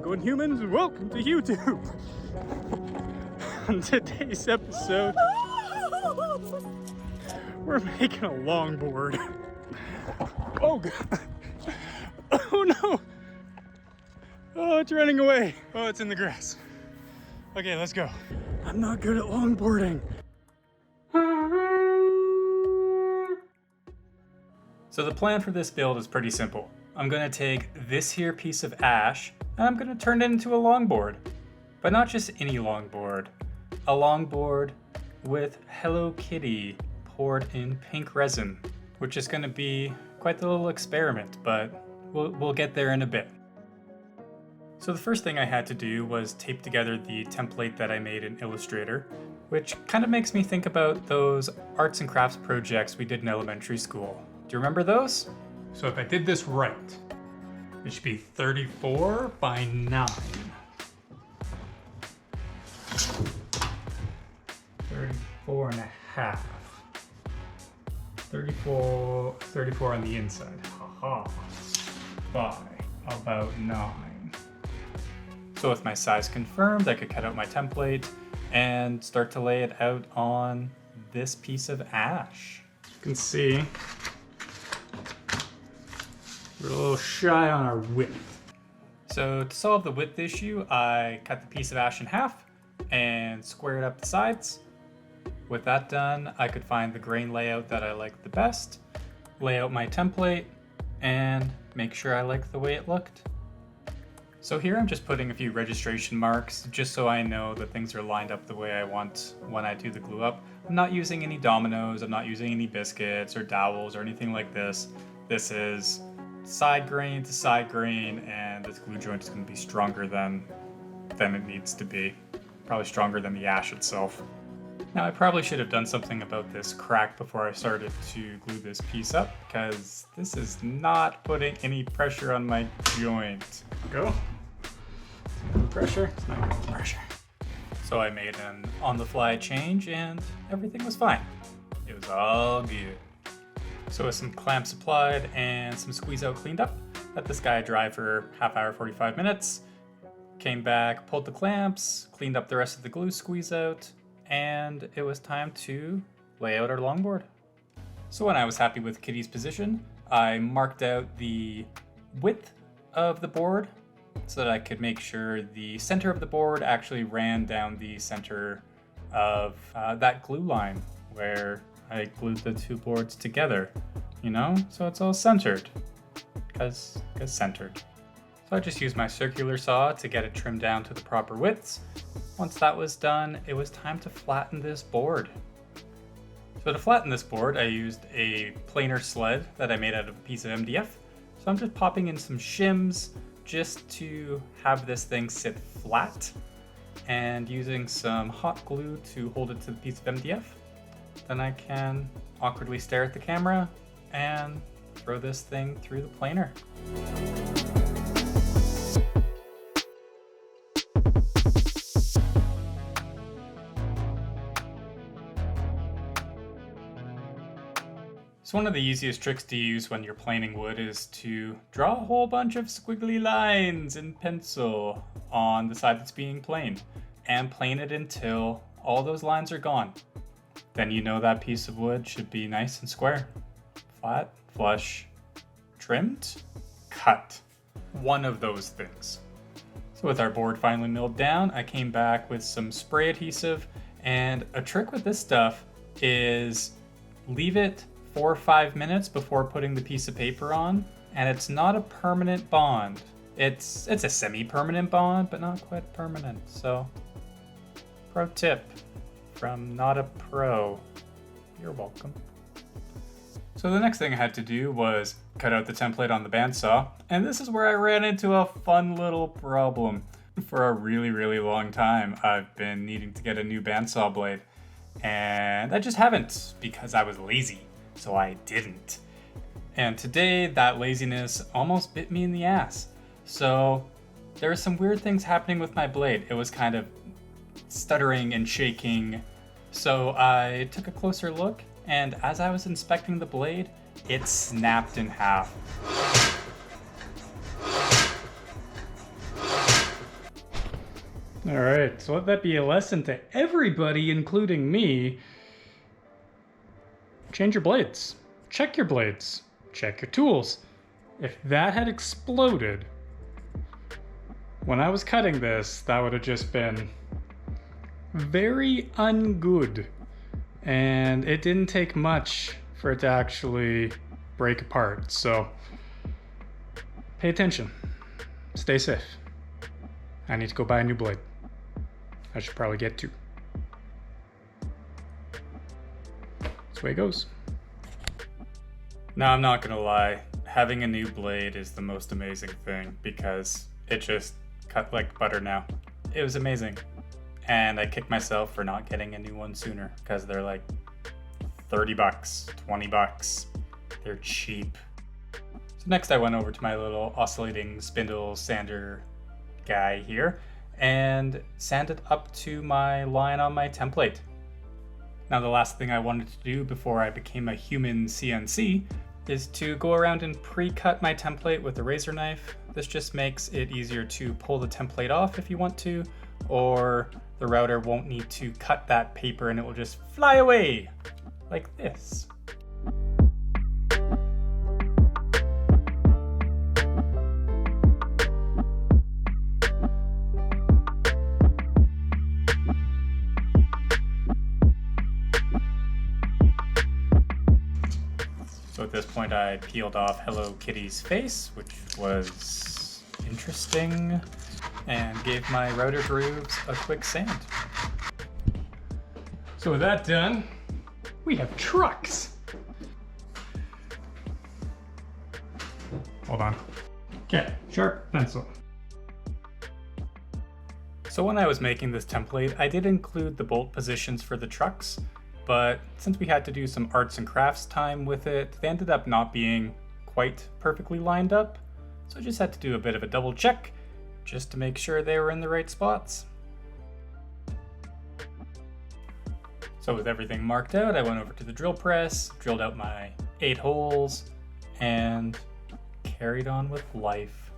it going, humans? Welcome to YouTube! On today's episode, we're making a longboard. Oh god! Oh no! Oh, it's running away. Oh, it's in the grass. Okay, let's go. I'm not good at longboarding. So the plan for this build is pretty simple. I'm gonna take this here piece of ash and I'm gonna turn it into a longboard. But not just any longboard. A longboard with Hello Kitty poured in pink resin, which is gonna be quite the little experiment, but we'll get there in a bit. So the first thing I had to do was tape together the template that I made in Illustrator, which kind of makes me think about those arts and crafts projects we did in elementary school. Do you remember those? So if I did this right, it should be 34 by 9. 34 and a half. 34 on the inside. Haha. By about 9. So with my size confirmed, I could cut out my template and start to lay it out on this piece of ash. You can see we're a little shy on our width. So to solve the width issue, I cut the piece of ash in half and squared up the sides. With that done, I could find the grain layout that I liked the best, lay out my template, and make sure I liked the way it looked. So here I'm just putting a few registration marks just so I know that things are lined up the way I want when I do the glue up. I'm not using any dominoes, I'm not using any biscuits or dowels or anything like this. This is side grain to side grain, and this glue joint is going to be stronger than it needs to be. Probably stronger than the ash itself. Now I probably should have done something about this crack before I started to glue this piece up, because this is not putting any pressure on my joint. Go. No pressure. It's not good pressure. So I made an on-the-fly change and everything was fine. It was all good. So with some clamps applied and some squeeze out cleaned up, let this guy dry for half hour, 45 minutes. Came back, pulled the clamps, cleaned up the rest of the glue squeeze out, and it was time to lay out our longboard. So when I was happy with Kitty's position, I marked out the width of the board so that I could make sure the center of the board actually ran down the center of that glue line where I glued the two boards together, you know? So it's all centered, because centered. So I just used my circular saw to get it trimmed down to the proper widths. Once that was done, it was time to flatten this board. So to flatten this board, I used a planer sled that I made out of a piece of MDF. So I'm just popping in some shims just to have this thing sit flat, and using some hot glue to hold it to the piece of MDF. Then I can awkwardly stare at the camera and throw this thing through the planer. So one of the easiest tricks to use when you're planing wood is to draw a whole bunch of squiggly lines in pencil on the side that's being planed, and plane it until all those lines are gone. Then you know that piece of wood should be nice and square. Flat, flush, trimmed, cut. One of those things. So with our board finally milled down, I came back with some spray adhesive, and a trick with this stuff is leave it 4 or 5 minutes before putting the piece of paper on, and it's not a permanent bond. It's a semi-permanent bond, but not quite permanent. So, pro tip from not a pro. You're welcome. So the next thing I had to do was cut out the template on the bandsaw, and this is where I ran into a fun little problem. For a really, really long time, I've been needing to get a new bandsaw blade, and I just haven't because I was lazy. So I didn't. And today that laziness almost bit me in the ass. So there were some weird things happening with my blade. It was kind of stuttering and shaking. So I took a closer look, and as I was inspecting the blade, it snapped in half. All right, so let that be a lesson to everybody, including me. Change your blades. Check your blades. Check your tools. If that had exploded when I was cutting this, that would have just been very ungood. And it didn't take much for it to actually break apart. So pay attention. Stay safe. I need to go buy a new blade. I should probably get two. That's the way it goes. Now, I'm not gonna lie. Having a new blade is the most amazing thing because it just cut like butter now. It was amazing. And I kicked myself for not getting a new one sooner because they're like 30 bucks, 20 bucks. They're cheap. So next I went over to my little oscillating spindle sander guy here and sanded up to my line on my template. Now the last thing I wanted to do before I became a human CNC is to go around and pre-cut my template with a razor knife. This just makes it easier to pull the template off if you want to, or the router won't need to cut that paper and it will just fly away like this. So at this point I peeled off Hello Kitty's face, which was interesting, and gave my router grooves a quick sand. So with that done, we have trucks. Hold on. Okay, sharp pencil. So when I was making this template, I did include the bolt positions for the trucks, but since we had to do some arts and crafts time with it, they ended up not being quite perfectly lined up. So I just had to do a bit of a double check just to make sure they were in the right spots. So with everything marked out, I went over to the drill press, drilled out my 8 holes, and carried on with life.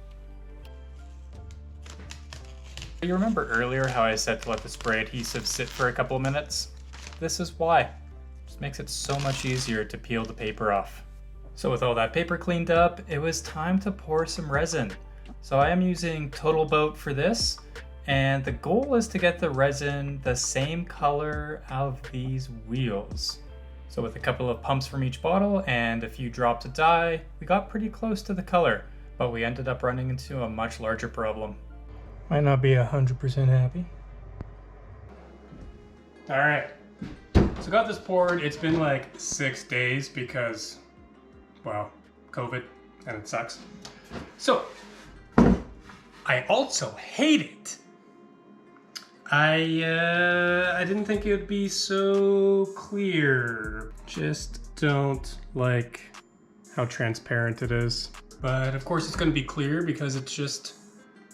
You remember earlier how I said to let the spray adhesive sit for a couple of minutes? This is why. It just makes it so much easier to peel the paper off. So with all that paper cleaned up, it was time to pour some resin. So I am using Total Boat for this, and the goal is to get the resin the same color of these wheels. So with a couple of pumps from each bottle and a few drops of dye, we got pretty close to the color, but we ended up running into a much larger problem. Might not be 100% happy. All right, so got this poured. It's been like 6 days because, well, COVID, and it sucks. So, I also hate it. I didn't think it would be so clear. Just don't like how transparent it is. But of course it's going to be clear because it's just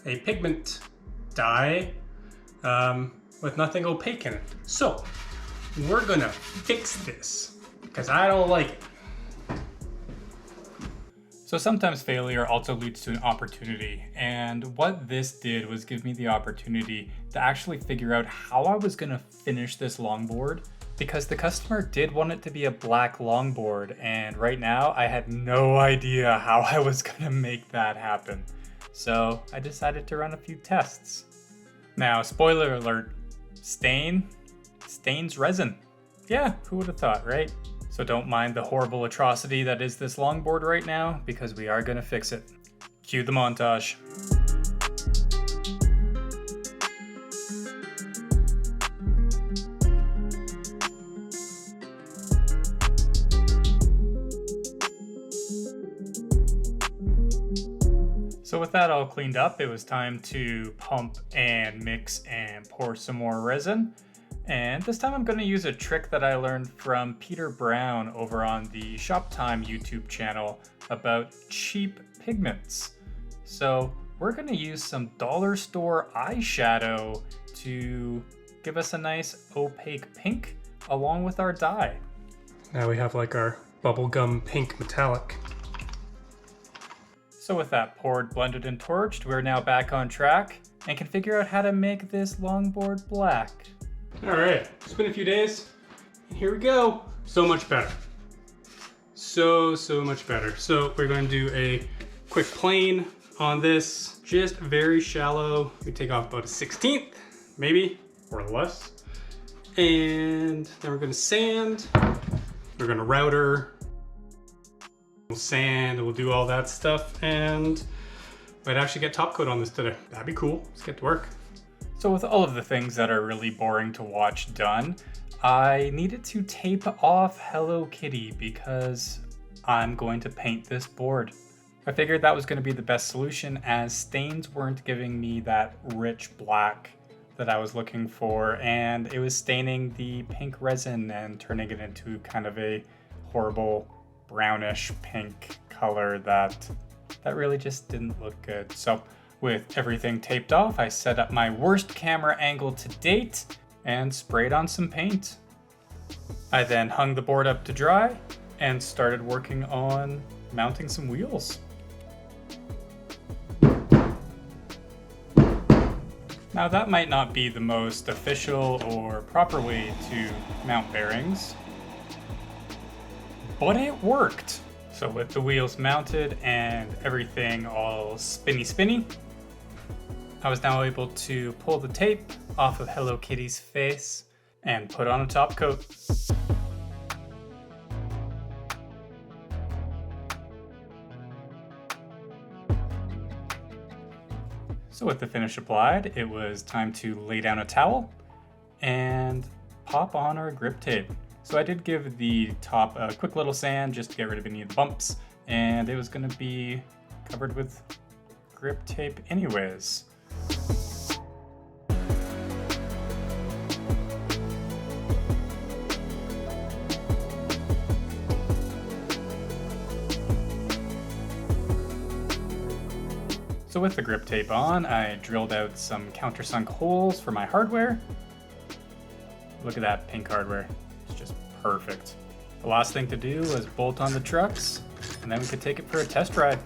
a pigment dye with nothing opaque in it. So we're gonna fix this because I don't like it. So sometimes failure also leads to an opportunity, and what this did was give me the opportunity to actually figure out how I was gonna finish this longboard, because the customer did want it to be a black longboard, and right now I had no idea how I was gonna make that happen. So I decided to run a few tests. Now, spoiler alert, stains resin. Yeah, who would have thought, right? So don't mind the horrible atrocity that is this longboard right now, because we are gonna fix it. Cue the montage. So with that all cleaned up, it was time to pump and mix and pour some more resin. And this time I'm going to use a trick that I learned from Peter Brown over on the Shoptime YouTube channel about cheap pigments. So we're going to use some dollar store eyeshadow to give us a nice opaque pink along with our dye. Now we have like our bubblegum pink metallic. So with that poured, blended, and torched, we're now back on track. and can figure out how to make this longboard black. All right, it's been a few days, and here we go. So much better. So much better. So we're going to do a quick plane on this, just very shallow. We take off about a 1/16, maybe, or less. And then we're gonna sand. We're gonna router. We'll sand, we'll do all that stuff, and might actually get top coat on this today. That'd be cool. Let's get to work. So with all of the things that are really boring to watch done, I needed to tape off Hello Kitty because I'm going to paint this board. I figured that was going to be the best solution as stains weren't giving me that rich black that I was looking for, and it was staining the pink resin and turning it into kind of a horrible brownish pink color that really just didn't look good. So with everything taped off, I set up my worst camera angle to date and sprayed on some paint. I then hung the board up to dry and started working on mounting some wheels. Now that might not be the most official or proper way to mount bearings, but it worked. So with the wheels mounted and everything all spinny, I was now able to pull the tape off of Hello Kitty's face and put on a top coat. So with the finish applied, it was time to lay down a towel and pop on our grip tape. So I did give the top a quick little sand just to get rid of any of the bumps, and it was going to be covered with grip tape anyways. So with the grip tape on, I drilled out some countersunk holes for my hardware. Look at that pink hardware, it's just perfect. The last thing to do was bolt on the trucks, and then we could take it for a test ride.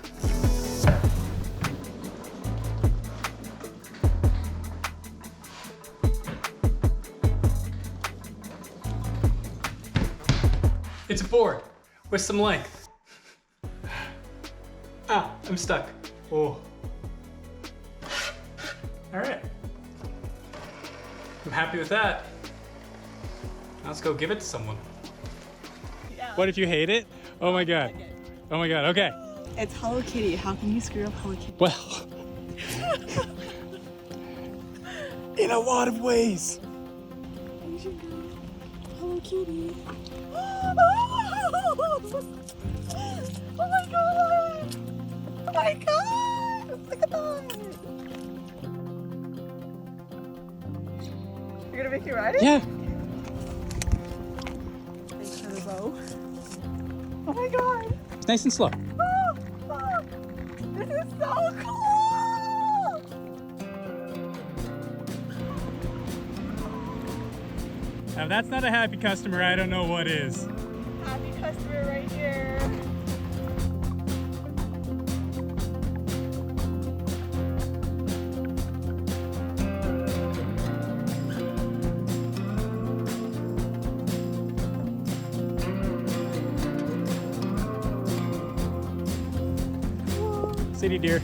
It's a board with some length. Ah, I'm stuck. Oh. All right. I'm happy with that. Now let's go give it to someone. Yeah. What if you hate it? Oh my God. Okay. Oh my God, okay. It's Hello Kitty. How can you screw up Hello Kitty? Well, in a lot of ways. Hello Kitty. Oh my God! Oh my God! Look at that! You're gonna make me ride it? Yeah. Thanks for the bow. Oh my God! It's nice and slow. This is so cool! Now that's not a happy customer, I don't know what is. Happy customer right here. City deer.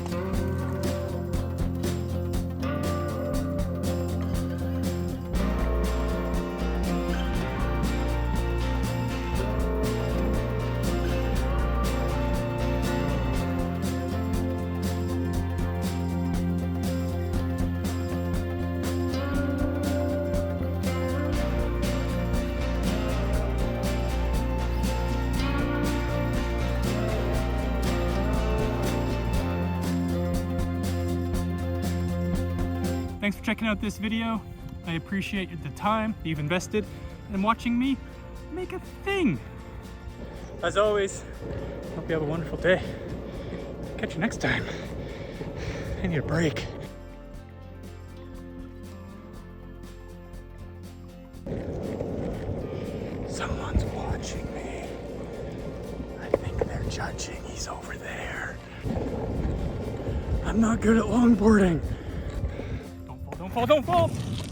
Thanks for checking out this video. I appreciate the time you've invested in watching me make a thing. As always, hope you have a wonderful day. Catch you next time. I need a break. Someone's watching me. I think they're judging. He's over there. I'm not good at longboarding. Don't fall, don't fall.